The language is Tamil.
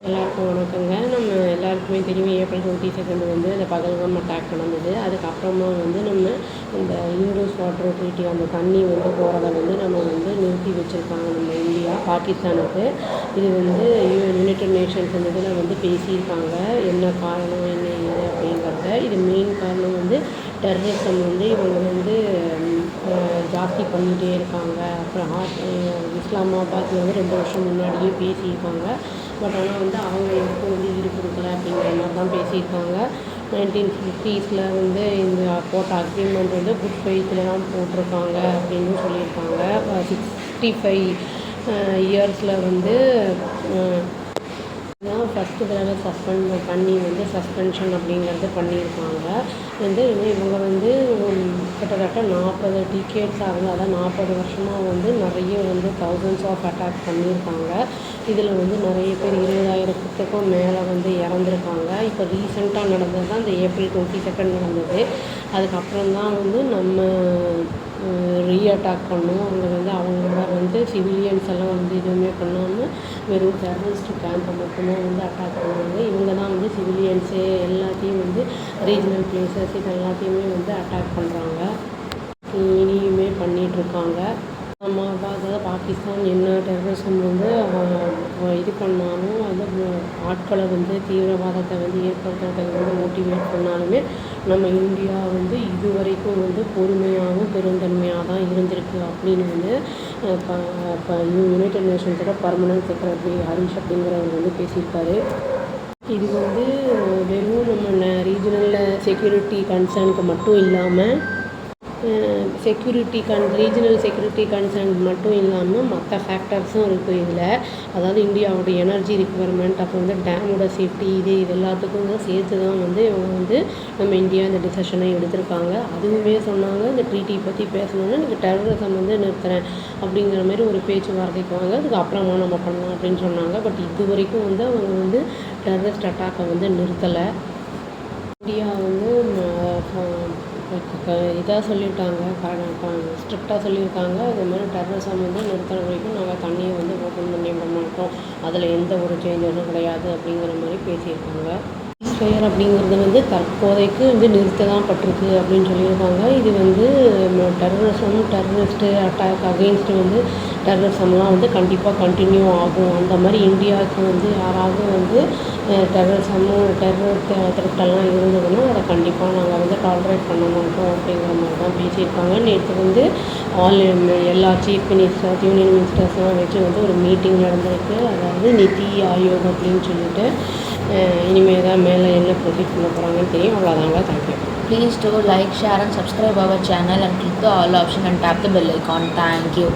எல்லாருக்கும் வணக்கங்க. நம்ம எல்லாருக்குமே தெரியும் ஏப்ரல் 22 வந்து இந்த பகல்காம் அட்டாக் நடந்தது. அதுக்கப்புறமா வந்து நம்ம இந்த இண்டஸ் வாட்டர் ட்ரீட்டி அந்த தண்ணி வந்து போகிறத வந்து நம்ம வந்து நிறுத்தி வச்சுருக்காங்க நம்ம இந்தியா பாகிஸ்தானுக்கு. இது வந்து யுனைடெட் நேஷன்ஸ் இந்த இதில் வந்து பேசியிருக்காங்க என்ன காரணம் என்ன ஏது அப்படிங்கிறத. இது மெயின் காரணம் வந்து டெரரிசம் வந்து இவங்க வந்து ஜாஸ்தி பண்ணிகிட்டே இருக்காங்க. அப்புறம் இஸ்லாமாபாத் வந்து 2 வருஷம் முன்னாடியே பேசியிருக்காங்க. பட் ஆனால் வந்து அவங்க எப்போ வந்து ஈடு கொடுக்கல அப்படிங்கிற மாதிரி தான் பேசியிருக்காங்க. 1950s வந்து இந்த போட்ட அக்ரிமெண்ட் வந்து குட் ஃபெய்த்தில் தான் போட்டிருக்காங்க அப்படின்னு சொல்லியிருக்காங்க. 65 இயர்ஸில் வந்து தான் ஃபஸ்ட்டு தடவை பண்ணி வந்து சஸ்பென்ஷன் அப்படிங்கிறது பண்ணியிருக்காங்க. வந்து இவங்க வந்து கிட்டத்தட்ட 40 டிகேட்ஸ் ஆகுது. அதான் 40 வருஷமாக வந்து நிறைய வந்து தௌசண்ட்ஸ் ஆஃப் அட்டாக் பண்ணியிருக்காங்க. இதில் வந்து நிறைய பேர் 20,000க்கும் மேலே வந்து இறந்துருக்காங்க. இப்போ ரீசெண்டாக நடந்தது தான் இந்த ஏப்ரல் 22 நடந்தது. அதுக்கப்புறம் தான் வந்து நம்ம ரீஅட்டாக் பண்ணோம். அங்கே வந்து அவங்களோட வந்து சிவிலியன்ஸ் எல்லாம் வந்து எதுவுமே பண்ணாமல் வெறும் டெரரிஸ்ட் கேம்பை மட்டும்தான் வந்து அட்டாக் பண்ணுவாங்க. இவங்க தான் வந்து சிவிலியன்ஸு எல்லாத்தையும் வந்து ரீஜனல் பிளேசஸ் இது எல்லாத்தையுமே வந்து அட்டாக் பண்ணுறாங்க. இனியுமே பண்ணிகிட்ருக்காங்க. நம்ம அதாவது பாகிஸ்தான் என்ன டெரரிசம் வந்து இது பண்ணாலும் வந்து ஆட்களை வந்து தீவிரவாதத்தை வந்து ஏற்படுத்துறதுக்கு வந்து மோட்டிவேட் பண்ணாலுமே நம்ம இந்தியா வந்து இது வரைக்கும் வந்து பொறுமையாகவும் பெருந்தன்மையாக தான் இருந்திருக்கு அப்படின்னு வந்து இப்போ யுனைடெட் நேஷன்ஸோட பர்மனன்ட் செக்ரட்டரி ஹரிஷ் அப்படிங்கிறவர் வந்து பேசியிருக்காரு. இது வந்து வெறும் நம்ம ரீஜனல் செக்யூரிட்டி கன்சர்னுக்கு மட்டும் இல்லாமல் ரீஜனல் செக்யூரிட்டி கன்சர்ன் மட்டும் இல்லாமல் மற்ற ஃபேக்டர்ஸும் இருக்குது இதில். அதாவது இந்தியாவோட எனர்ஜி ரிக்வயர்மெண்ட், அப்புறம் வந்து டேமோட சேஃப்டி இது எல்லாத்துக்கும் தான் சேர்த்து தான் வந்து இவங்க வந்து நம்ம இந்தியா இந்த டிசிஷனை எடுத்திருக்காங்க. அதுவுமே சொன்னாங்க இந்த ட்ரீட்டி பற்றி பேசணுன்னா நீங்கள் டெரரிசம் வந்து நிறுத்துறேன் அப்படிங்கிற மாதிரி ஒரு பேச்சுவார்த்தைக்கு வாங்க, அதுக்கு அப்புறமா நம்ம பண்ணலாம் அப்படின்னு சொன்னாங்க. பட் இது வரைக்கும் வந்து அவங்க வந்து டெரரிஸ்ட் அட்டாக்கை வந்து நிறுத்தலை. இந்தியா வந்து இதாக சொல்லிட்டாங்க, ஸ்ட்ரிக்டாக சொல்லியிருக்காங்க. இது மாதிரி டெரரிசம் வந்து நிறுத்துற வரைக்கும் நாங்கள் தண்ணியை வந்து ஓப்பன் பண்ணி விட மாட்டோம், அதில் எந்த ஒரு சேஞ்சஸும் கிடையாது அப்படிங்கிற மாதிரி பேசியிருக்காங்க. ஃபயர் அப்படிங்கிறது வந்து தற்போதைக்கு வந்து நிறுத்த தான் பட்டிருக்கு அப்படின்னு சொல்லியிருக்காங்க. இது வந்து டெரரிஸ்ட்டு அட்டாக் அகெயின்ஸ்ட்டு வந்து டெரரிசம்லாம் வந்து கண்டிப்பாக கண்டினியூ ஆகும். அந்த மாதிரி இந்தியாவுக்கு வந்து யாராவது வந்து டெரர் த்ரெட்டெல்லாம் இருந்ததுன்னா அதை கண்டிப்பாக நாங்கள் வந்து டாலரேட் பண்ண மாட்டோம் அப்படிங்கிற மாதிரி தான் பேசியிருக்காங்க. நேற்று வந்து எல்லா சீஃப் மினிஸ்டர்ஸ் யூனியன் மினிஸ்டர்ஸ்லாம் வச்சு வந்து ஒரு மீட்டிங் நடந்திருக்கு. அதாவது நிதி ஆயோக் அப்படின்னு சொல்லிட்டு இனிமேல் தான் மேலே என்ன ப்ரொசீட் பண்ண போகிறாங்கன்னு தெரியும். அவ்வளோதாங்க. Thank you. Please do like, share and subscribe our channel and click the all option and tap the bell icon. Thank you.